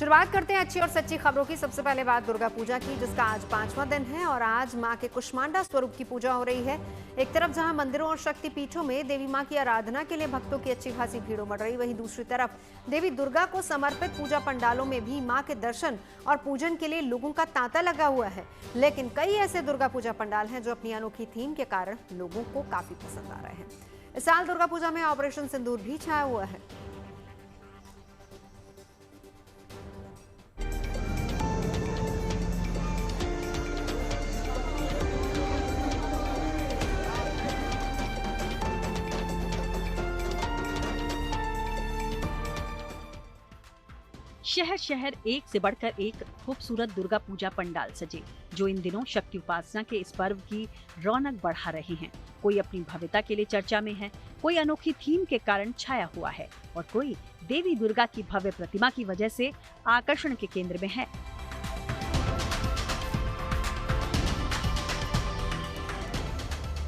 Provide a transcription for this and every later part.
शुरुआत करते हैं अच्छी और सच्ची खबरों की। सबसे पहले बात दुर्गा पूजा की, जिसका आज 5वां दिन है और आज मां के कुष्मांडा स्वरूप की पूजा हो रही है। एक तरफ जहां मंदिरों और शक्तिपीठों में देवी मां की आराधना के लिए भक्तों की अच्छी खासी भीड़ उमड़ रही, वहीं दूसरी तरफ देवी दुर्गा को समर्पित पूजा पंडालों में भी मां के दर्शन और पूजन के लिए लोगों का तांता लगा हुआ है। लेकिन कई ऐसे दुर्गा पूजा पंडाल हैं जो अपनी अनोखी थीम के कारण लोगों को काफी पसंद आ रहे हैं। इस साल दुर्गा पूजा में ऑपरेशन सिंदूर भी छाया हुआ है। शहर शहर एक से बढ़कर एक खूबसूरत दुर्गा पूजा पंडाल सजे, जो इन दिनों शक्ति उपासना के इस पर्व की रौनक बढ़ा रहे हैं। कोई अपनी भव्यता के लिए चर्चा में है, कोई अनोखी थीम के कारण छाया हुआ है और कोई देवी दुर्गा की भव्य प्रतिमा की वजह से आकर्षण के केंद्र में है।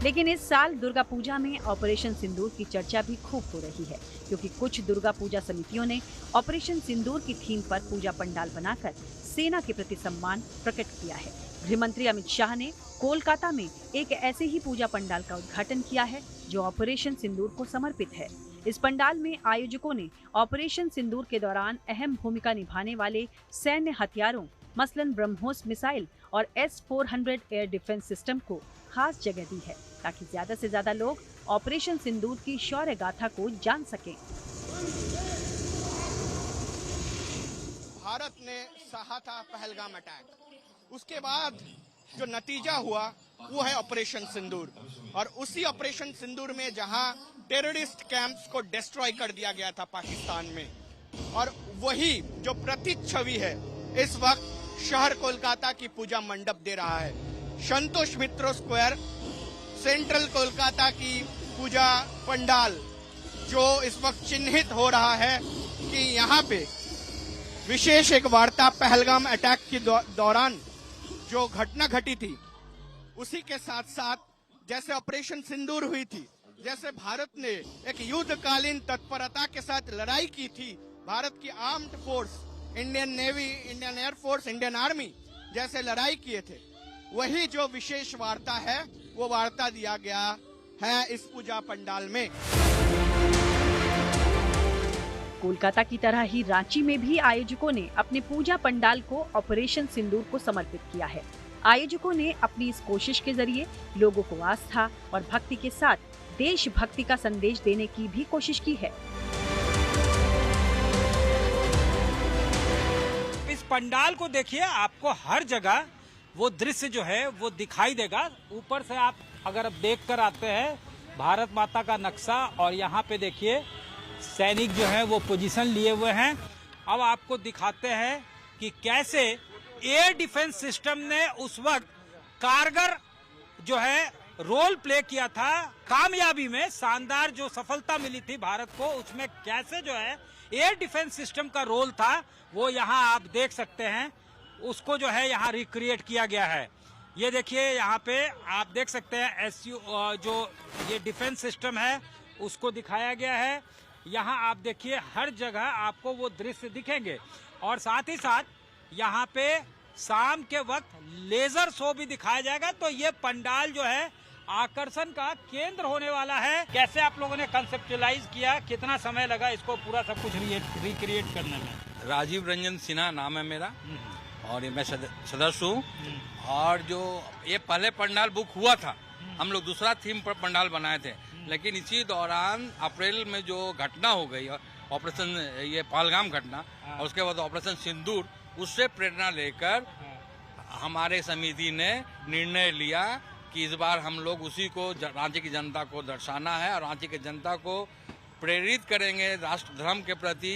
लेकिन इस साल दुर्गा पूजा में ऑपरेशन सिंदूर की चर्चा भी खूब हो रही है, क्योंकि कुछ दुर्गा पूजा समितियों ने ऑपरेशन सिंदूर की थीम पर पूजा पंडाल बनाकर सेना के प्रति सम्मान प्रकट किया है। गृह मंत्री अमित शाह ने कोलकाता में एक ऐसे ही पूजा पंडाल का उद्घाटन किया है जो ऑपरेशन सिंदूर को समर्पित है। इस पंडाल में आयोजकों ने ऑपरेशन सिंदूर के दौरान अहम भूमिका निभाने वाले सैन्य हथियारों मसलन ब्रह्मोस मिसाइल और S-400 एयर डिफेंस सिस्टम को खास जगह दी है, ताकि ज्यादा से ज्यादा लोग ऑपरेशन सिंदूर की शौर्य गाथा को जान सकें। भारत ने सहा था पहलगाम अटैक, उसके बाद जो नतीजा हुआ वो है ऑपरेशन सिंदूर। और उसी ऑपरेशन सिंदूर में जहां टेररिस्ट कैंप्स को डिस्ट्रॉय कर दिया गया था पाकिस्तान में, और वही जो प्रतीक छवि है इस वक्त शहर कोलकाता की पूजा मंडप दे रहा है। संतोष मित्रो स्क्वायर सेंट्रल कोलकाता की पूजा पंडाल जो इस वक्त चिन्हित हो रहा है कि यहाँ पे विशेष एक वार्ता पहलगाम अटैक के दौरान जो घटना घटी थी उसी के साथ साथ जैसे ऑपरेशन सिंदूर हुई थी, जैसे भारत ने एक युद्धकालीन तत्परता के साथ लड़ाई की थी, भारत की armed force, Indian navy, Indian air force, Indian army जैसे लड़ाई किए थे, वही जो विशेष वार्ता है वो वार्ता दिया गया है इस पूजा पंडाल में। कोलकाता की तरह ही रांची में भी आयोजकों ने अपने पूजा पंडाल को ऑपरेशन सिंदूर को समर्पित किया है। आयोजकों ने अपनी इस कोशिश के जरिए लोगों को आस्था और भक्ति के साथ देशभक्ति का संदेश देने की भी कोशिश की है। इस पंडाल को देखिए, आपको हर जगह वो दृश्य जो है वो दिखाई देगा। ऊपर से आप अगर देख कर आते हैं भारत माता का नक्शा, और यहाँ पे देखिए सैनिक जो है वो पोजीशन लिए हुए हैं। अब आपको दिखाते हैं कि कैसे एयर डिफेंस सिस्टम ने उस वक्त कारगर जो है रोल प्ले किया था। कामयाबी में शानदार जो सफलता मिली थी भारत को, उसमें कैसे जो है एयर डिफेंस सिस्टम का रोल था वो यहाँ आप देख सकते हैं। उसको जो है यहाँ रिक्रिएट किया गया है। ये देखिए यहाँ पे आप देख सकते हैं जो ये डिफेंस सिस्टम है उसको दिखाया गया है। यहाँ आप देखिए हर जगह आपको वो दृश्य दिखेंगे, और साथ ही साथ यहाँ पे शाम के वक्त लेजर शो भी दिखाया जाएगा। तो ये पंडाल जो है आकर्षण का केंद्र होने वाला है। कैसे आप लोगों ने कंसेप्चुअलाइज किया, कितना समय लगा इसको पूरा सब कुछ रिक्रिएट करने में? राजीव रंजन सिन्हा नाम है मेरा, और मैं सदस्य हूँ। और जो ये पहले पंडाल बुक हुआ था, हम लोग दूसरा थीम पर पंडाल बनाए थे, लेकिन इसी दौरान अप्रैल में जो घटना हो गई, ऑपरेशन ये पहलगाम घटना, और उसके बाद ऑपरेशन सिंदूर, उससे प्रेरणा लेकर हमारे समिति ने निर्णय लिया कि इस बार हम लोग उसी को रांची की जनता को दर्शाना है और रांची की जनता को प्रेरित करेंगे राष्ट्र धर्म के प्रति।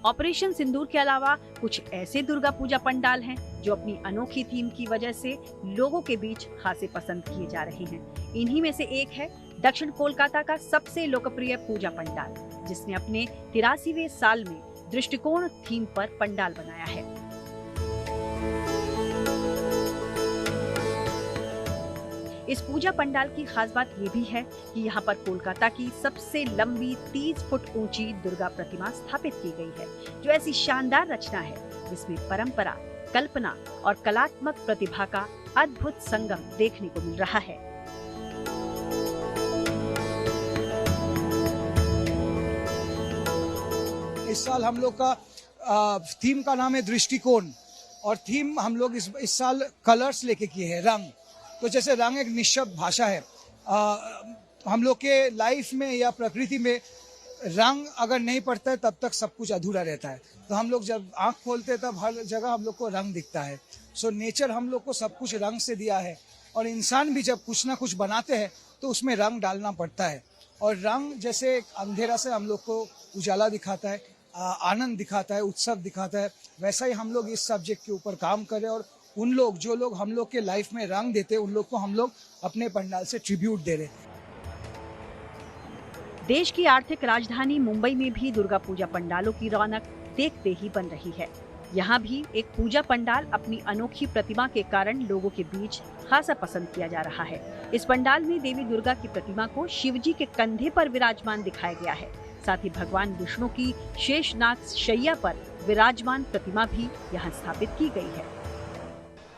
ऑपरेशन सिंदूर के अलावा कुछ ऐसे दुर्गा पूजा पंडाल हैं जो अपनी अनोखी थीम की वजह से लोगों के बीच खासे पसंद किए जा रहे हैं। इन्हीं में से एक है दक्षिण कोलकाता का सबसे लोकप्रिय पूजा पंडाल, जिसने अपने 83वें साल में दृष्टिकोण थीम पर पंडाल बनाया है। इस पूजा पंडाल की खास बात ये भी है कि यहाँ पर कोलकाता की सबसे लंबी 30 फुट ऊंची दुर्गा प्रतिमा स्थापित की गई है, जो ऐसी शानदार रचना है जिसमें परंपरा, कल्पना और कलात्मक प्रतिभा का अद्भुत संगम देखने को मिल रहा है। इस साल हम लोग का थीम का नाम है दृष्टिकोण, और थीम हम लोग इस साल कलर्स लेके किए हैं, रंग। तो जैसे रंग एक निःशब्द भाषा है, हम लोग के लाइफ में या प्रकृति में रंग अगर नहीं पड़ता है तब तक सब कुछ अधूरा रहता है। तो हम लोग जब आंख खोलते हैं तब हर जगह हम लोग को रंग दिखता है। सो नेचर हम लोग को सब कुछ रंग से दिया है, और इंसान भी जब कुछ ना कुछ बनाते हैं तो उसमें रंग डालना पड़ता है। और रंग जैसे अंधेरा से हम लोग को उजाला दिखाता है, आनंद दिखाता है, उत्सव दिखाता है, वैसा ही हम लोग इस सब्जेक्ट के ऊपर काम करें, और उन लोग जो लोग हम लोग के लाइफ में रंग देते हैं उन लोग को हम लोग अपने पंडाल से ट्रिब्यूट दे रहे हैं। देश की आर्थिक राजधानी मुंबई में भी दुर्गा पूजा पंडालों की रौनक देखते ही बन रही है। यहाँ भी एक पूजा पंडाल अपनी अनोखी प्रतिमा के कारण लोगों के बीच खासा पसंद किया जा रहा है। इस पंडाल में देवी दुर्गा की प्रतिमा को शिवजी के कंधे पर विराजमान दिखाया गया है। साथ ही भगवान विष्णु की शेषनाग शैया पर विराजमान प्रतिमा भी यहाँ स्थापित की गई है।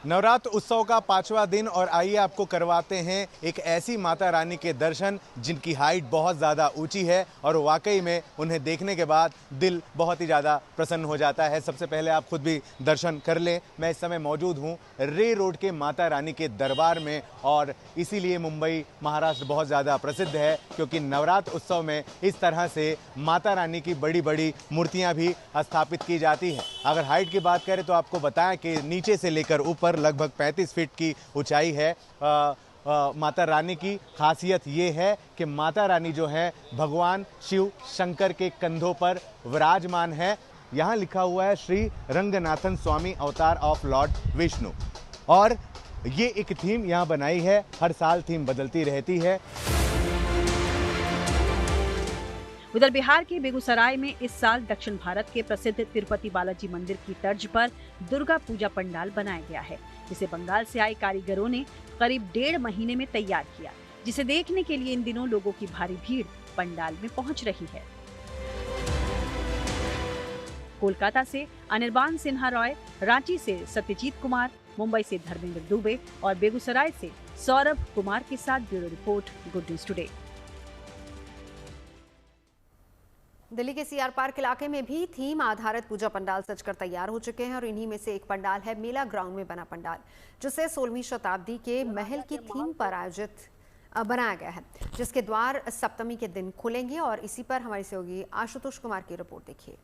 नवरात्र उत्सव का 5वां दिन, और आइए आपको करवाते हैं एक ऐसी माता रानी के दर्शन जिनकी हाइट बहुत ज़्यादा ऊंची है, और वाकई में उन्हें देखने के बाद दिल बहुत ही ज़्यादा प्रसन्न हो जाता है। सबसे पहले आप खुद भी दर्शन कर लें। मैं इस समय मौजूद हूँ रे रोड के माता रानी के दरबार में, और इसीलिए मुंबई महाराष्ट्र बहुत ज़्यादा प्रसिद्ध है, क्योंकि नवरात्र उत्सव में इस तरह से माता रानी की बड़ी बड़ी मूर्तियाँ भी स्थापित की जाती हैं। अगर हाइट की बात करें तो आपको बताएं कि नीचे से लेकर ऊपर लगभग 35 फीट की ऊंचाई है। माता रानी की खासियत ये है कि माता रानी जो है भगवान शिव शंकर के कंधों पर विराजमान है। यहाँ लिखा हुआ है श्री रंगनाथन स्वामी अवतार ऑफ लॉर्ड विष्णु, और ये एक थीम यहाँ बनाई है। हर साल थीम बदलती रहती है। उधर बिहार के बेगूसराय में इस साल दक्षिण भारत के प्रसिद्ध तिरुपति बालाजी मंदिर की तर्ज पर दुर्गा पूजा पंडाल बनाया गया है, जिसे बंगाल से आए कारीगरों ने करीब 1.5 महीने में तैयार किया, जिसे देखने के लिए इन दिनों लोगों की भारी भीड़ पंडाल में पहुंच रही है। कोलकाता से अनिर्बान सिन्हा रॉय, रांची से सत्यजीत कुमार, मुंबई से धर्मेंद्र दुबे और बेगूसराय से सौरभ कुमार के साथ bureau report, good news today. Delhi के सीआर पार्क इलाके में भी थीम आधारित पूजा पंडाल सजकर तैयार हो चुके हैं, और इन्हीं में से एक पंडाल है मेला ग्राउंड में बना पंडाल, जिसे 16वीं शताब्दी के महल की थीम पर आयोजित बनाया गया है, जिसके द्वार सप्तमी के दिन खुलेंगे। और इसी पर हमारी सहयोगी आशुतोष कुमार की रिपोर्ट देखिए।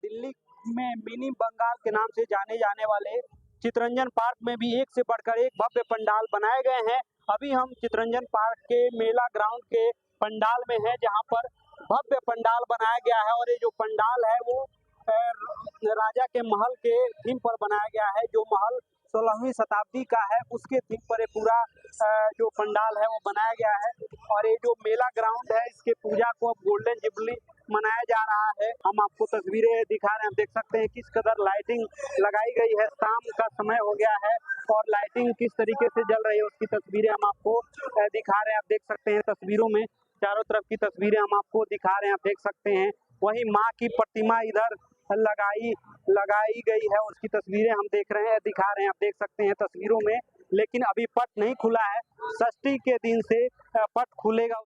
दिल्ली में मिनी बंगाल के नाम से जाने जाने वाले चितरंजन पार्क में भी एक से बढ़कर एक भव्य पंडाल बनाए गए हैं। अभी हम चितरंजन पार्क के मेला ग्राउंड के पंडाल में है, जहां पर भव्य पंडाल बनाया गया है, और ये जो पंडाल है वो राजा के महल के थीम पर बनाया गया है। जो महल 16वीं शताब्दी का है उसके थीम पर ये पूरा जो पंडाल है वो बनाया गया है। और ये जो मेला ग्राउंड है इसके पूजा को अब गोल्डन जुबली मनाया जा रहा है। हम आपको तस्वीरें दिखा रहे हैं, आप देख सकते हैं किस कदर लाइटिंग लगाई गई है। शाम का समय हो गया है और लाइटिंग किस तरीके से जल रही है उसकी तस्वीरें हम आपको दिखा रहे हैं। आप देख सकते हैं तस्वीरों में, चारों तरफ की तस्वीरें हम आपको दिखा रहे हैं, आप देख सकते हैं। वही माँ की प्रतिमा इधर लगाई गई है, उसकी तस्वीरें हम देख रहे हैं, दिखा रहे हैं, आप देख सकते हैं तस्वीरों में। लेकिन अभी पट नहीं खुला है, षष्ठी के दिन से पट खुलेगा।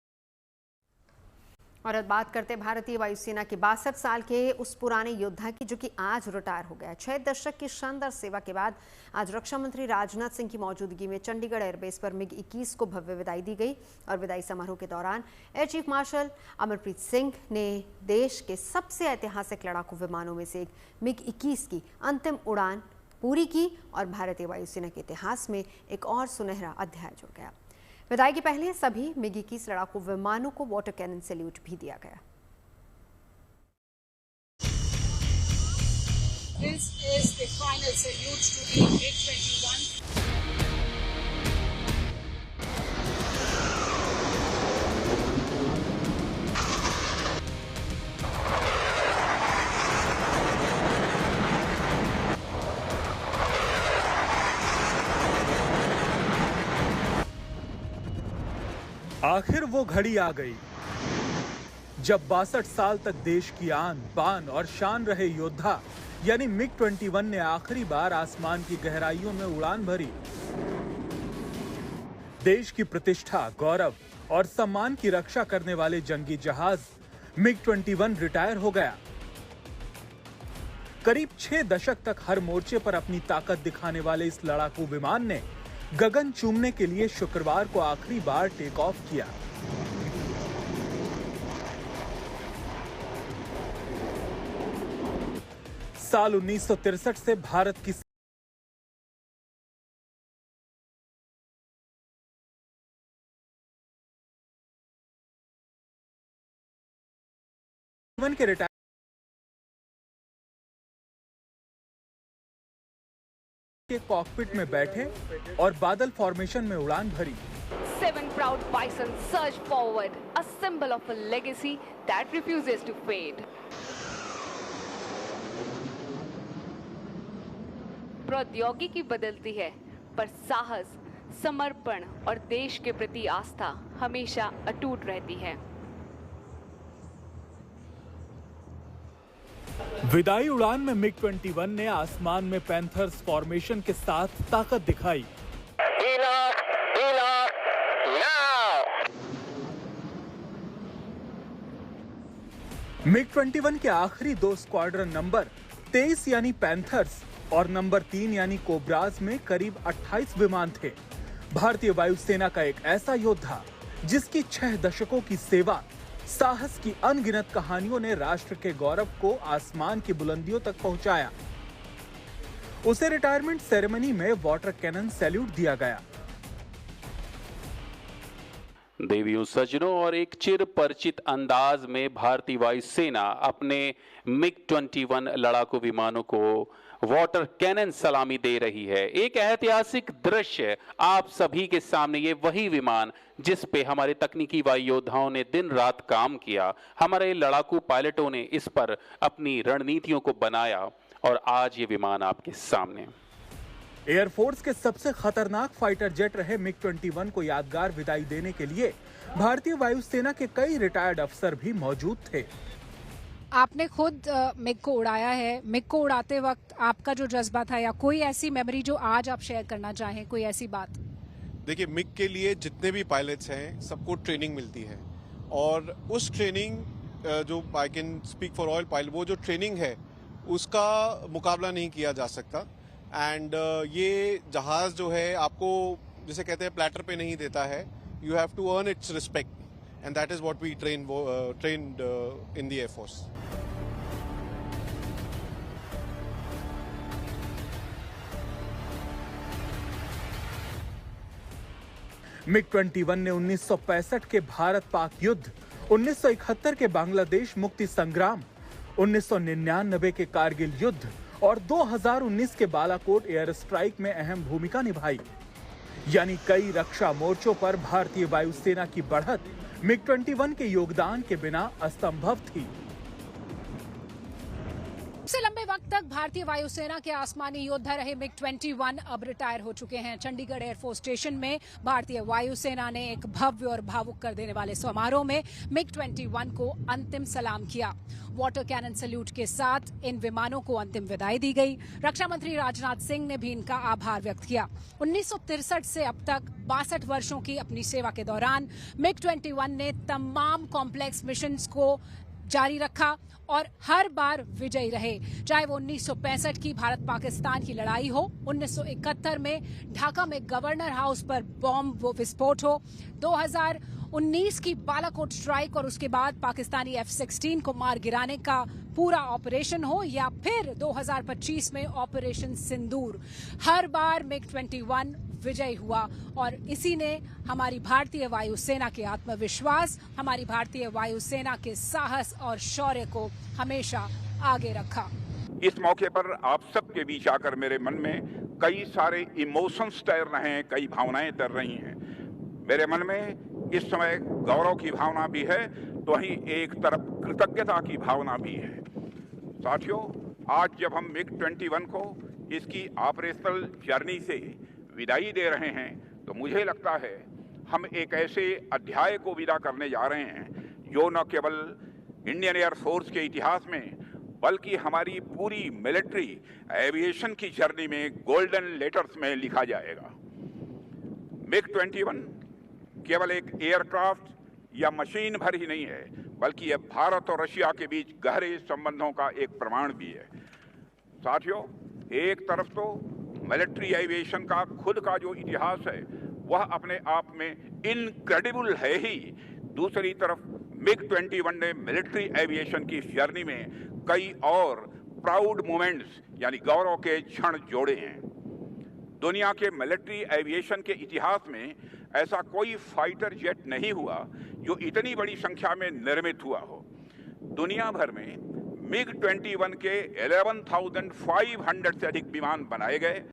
और अब बात करते हैं भारतीय वायुसेना के 62 साल के उस पुराने योद्धा की, जो कि आज रिटायर हो गया। 6 दशक की शानदार सेवा के बाद आज रक्षा मंत्री राजनाथ सिंह की मौजूदगी में चंडीगढ़ एयरबेस पर MiG-21 को भव्य विदाई दी गई। और विदाई समारोह के दौरान air chief marshal Amarpreet Singh ने देश के सबसे ऐतिहासिक लड़ाकू विमानों में से एक MiG-21 की अंतिम उड़ान पूरी की, और भारतीय वायुसेना के इतिहास में एक और सुनहरा अध्याय जुड़ गया। विदाई के पहले सभी MiG-21 लड़ाकू विमानों को वाटर कैनन सैल्यूट भी दिया गया। This is the final salute to the MiG-21. आखिर वो घड़ी आ गई जब 62 साल तक देश की आन बान और शान रहे योद्धा यानी MiG-21 ने आखिरी बार आसमान की गहराइयों में उड़ान भरी। देश की प्रतिष्ठा, गौरव और सम्मान की रक्षा करने वाले जंगी जहाज MiG-21 रिटायर हो गया। करीब 6 दशक तक हर मोर्चे पर अपनी ताकत दिखाने वाले इस लड़ाकू विमान ने गगन चूमने के लिए शुक्रवार को आखिरी बार टेक ऑफ किया। साल 1963 से भारत की के रिटायर के कॉकपिट में बैठे और बादल फॉर्मेशन में उड़ान भरी। 7 proud bison surge forward, a symbol of a legacy that refuses to fade. प्रौद्योगिकी बदलती है, पर साहस, समर्पण और देश के प्रति आस्था हमेशा अटूट रहती है। विदाई उड़ान में MiG-21 ने आसमान में पैंथर्स फॉर्मेशन के साथ ताकत दिखाई। MiG-21 के आखिरी 2 स्क्वाड्रन नंबर 23 यानी पैंथर्स और नंबर 3 यानी कोबराज में करीब 28 विमान थे। भारतीय वायुसेना का एक ऐसा योद्धा जिसकी 6 दशकों की सेवा, साहस की अनगिनत कहानियों ने राष्ट्र के गौरव को आसमान की बुलंदियों तक पहुंचाया। उसे रिटायरमेंट सेरेमनी में वाटर कैनन सैल्यूट दिया गया। देवियों सज्जनों, और एक चिर परिचित अंदाज में भारतीय वायुसेना अपने MiG-21 लड़ाकू विमानों को वाटर कैनन सलामी दे रही है। एक ऐतिहासिक दृश्य आप सभी के सामने। ये वही विमान जिस पे हमारे तकनीकी वायु योद्धाओं ने दिन रात काम किया, हमारे लड़ाकू पायलटों ने इस पर अपनी रणनीतियों को बनाया, और आज ये विमान आपके सामने। एयरफोर्स के सबसे खतरनाक फाइटर जेट रहे MiG-21 को यादगार विदाई देने के लिए भारतीय वायुसेना के कई रिटायर्ड अफसर भी मौजूद थे। आपने खुद मिग को उड़ाया है। मिग को उड़ाते वक्त आपका जो जज्बा था या कोई ऐसी मेमोरी जो आज आप शेयर करना चाहें, कोई ऐसी बात? देखिए, मिग के लिए जितने भी पायलट्स हैं सबको ट्रेनिंग मिलती है, और उस ट्रेनिंग जो I can speak for all pilot, वो जो ट्रेनिंग है उसका मुकाबला नहीं किया जा सकता। एंड ये जहाज जो है आपको, जिसे कहते हैं, प्लेटर पे नहीं देता है। You have to earn its respect, and that is what we trained in the Air Force. MiG-21 ने 1965 के भारत-पाक युद्ध, 1971 के बांग्लादेश मुक्ति संग्राम, 1999 के कारगिल युद्ध और 2019 के बालाकोट एयर स्ट्राइक में अहम भूमिका निभाई। यानी कई रक्षा मोर्चों पर भारतीय वायुसेना की बढ़त MiG-21 के योगदान के बिना असंभव थी। सबसे लंबे वक्त तक भारतीय वायुसेना के आसमानी योद्धा रहे MiG-21 अब रिटायर हो चुके हैं। चंडीगढ़ एयरफोर्स स्टेशन में भारतीय वायुसेना ने एक भव्य और भावुक कर देने वाले समारोह में MiG-21 को अंतिम सलाम किया। वाटर कैनन सैल्यूट के साथ इन विमानों को अंतिम विदाई दी गई। रक्षा मंत्री राजनाथ सिंह ने भी इनका आभार व्यक्त किया। 1963 से अब तक 62 वर्षों की अपनी सेवा के दौरान MiG-21 ने तमाम कॉम्प्लेक्स मिशंस को जारी रखा और हर बार विजयी रहे। चाहे वो 1965 की भारत पाकिस्तान की लड़ाई हो, 1971 में ढाका में गवर्नर हाउस पर बॉम्ब विस्फोट हो, 2019 की बालाकोट स्ट्राइक और उसके बाद पाकिस्तानी F-16 को मार गिराने का पूरा ऑपरेशन हो, या फिर 2025 में ऑपरेशन सिंदूर, हर बार MiG-21 विजयी हुआ। और इसी ने हमारी भारतीय वायुसेना के आत्मविश्वास, हमारी भारतीय वायुसेना के साहस और शौर्य को हमेशा आगे रखा। इस मौके पर आप सबके बीच आकर मेरे मन में कई सारे इमोशंस तैर रहे हैं, कई भावनाएं तैर रही हैं। मेरे मन में इस समय गौरव की भावना भी है, तो वहीं एक तरफ कृतज्ञता की भावना भी है। साथियों, आज जब हम MiG-21 को इसकी ऑपरेशनल जर्नी से विदाई दे रहे हैं, तो मुझे लगता है हम एक ऐसे अध्याय को विदा करने जा रहे हैं जो न केवल इंडियन एयरफोर्स के इतिहास में बल्कि हमारी पूरी मिलिट्री एविएशन की जर्नी में गोल्डन लेटर्स में लिखा जाएगा। MiG-21 केवल एक एयरक्राफ्ट या मशीन भर ही नहीं है, बल्कि यह भारत और रशिया के बीच गहरे संबंधों का एक प्रमाण भी है। साथियों, एक तरफ तो मिलिट्री एविएशन का खुद का जो इतिहास है वह अपने आप में इनक्रेडिबल है ही, दूसरी तरफ MiG-21 ने मिलिट्री एविएशन की जर्नी में कई और प्राउड मोमेंट्स यानी गौरव के क्षण जोड़े हैं। दुनिया के मिलिट्री एविएशन के इतिहास में ऐसा कोई फाइटर जेट नहीं हुआ जो इतनी बड़ी संख्या में निर्मित हुआ हो। दुनिया भर में MiG-21 के 11,500 से अधिक विमान बनाए गए।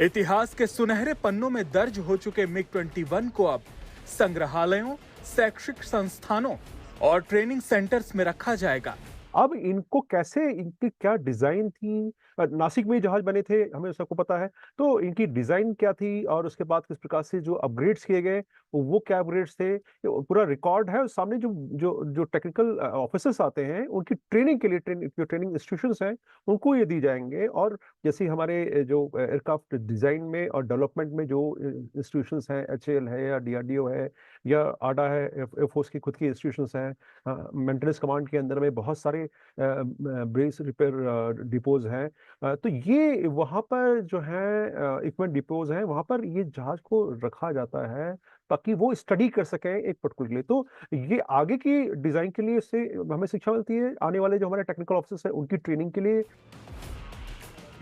इतिहास के सुनहरे पन्नों में दर्ज हो चुके MiG-21 को अब संग्रहालयों, शैक्षिक संस्थानों और ट्रेनिंग सेंटर्स में रखा जाएगा। अब इनको कैसे, इनकी क्या डिजाइन थी, नासिक में जहाज बने थे हमें सबको पता है, तो इनकी डिजाइन क्या थी और उसके बाद किस प्रकार से जो अपग्रेड्स किए गए वो क्या अपग्रेड्स थे, पूरा रिकॉर्ड है। और सामने जो जो जो टेक्निकल ऑफिसर्स आते हैं उनकी ट्रेनिंग के लिए जो ट्रेनिंग इंस्टीट्यूशंस हैं उनको ये दी जाएंगे। और जैसे हमारे जो एयरक्राफ्ट डिजाइन में और डेवलपमेंट में जो इंस्टीट्यूशंस हैं, HAL है या DRDO है या ADA है, एयरफोर्स की खुद की इंस्टीट्यूशंस हैं, मेंटेनेंस कमांड के अंदर में बहुत सारे ब्रेस रिपेयर डिपोज हैं, तो ये वहाँ पर जो है इक्विपमेंट डिपोज हैं, वहाँ पर ये जहाज को रखा जाता है ताकि वो स्टडी कर सकें एक पर्टिकुलर के लिए। तो ये आगे की डिजाइन के लिए इससे हमें शिक्षा मिलती है, आने वाले जो हमारे टेक्निकल ऑफिसर्स हैं उनकी ट्रेनिंग के लिए।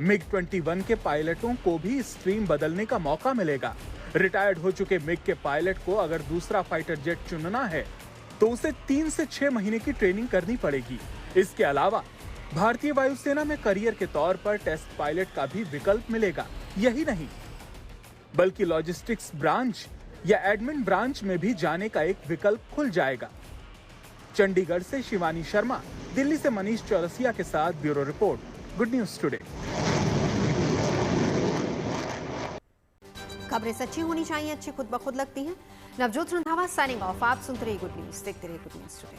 MiG-21 के पायलटों को भी स्ट्रीम बदलने का मौका मिलेगा। रिटायर्ड हो चुके MiG के पायलट को अगर दूसरा फाइटर जेट चुनना है तो उसे 3 से 6 महीने की ट्रेनिंग करनी पड़ेगी। इसके अलावा भारतीय वायुसेना में करियर के तौर पर टेस्ट पायलट का भी विकल्प मिलेगा। यही नहीं बल्कि लॉजिस्टिक्स ब्रांच या एडमिन ब्रांच में भी जाने का एक विकल्प खुल जाएगा। चंडीगढ़ से शिवानी शर्मा, दिल्ली से मनीष चौरसिया के साथ bureau report, good news today. खबरें सच्ची होनी चाहिए, अच्छी खुद ब खुद लगती हैं। Navjot Randhawa signing off. आप सुनते रहिए गुड न्यूज, देखते रहिए गुड न्यूज टुडे।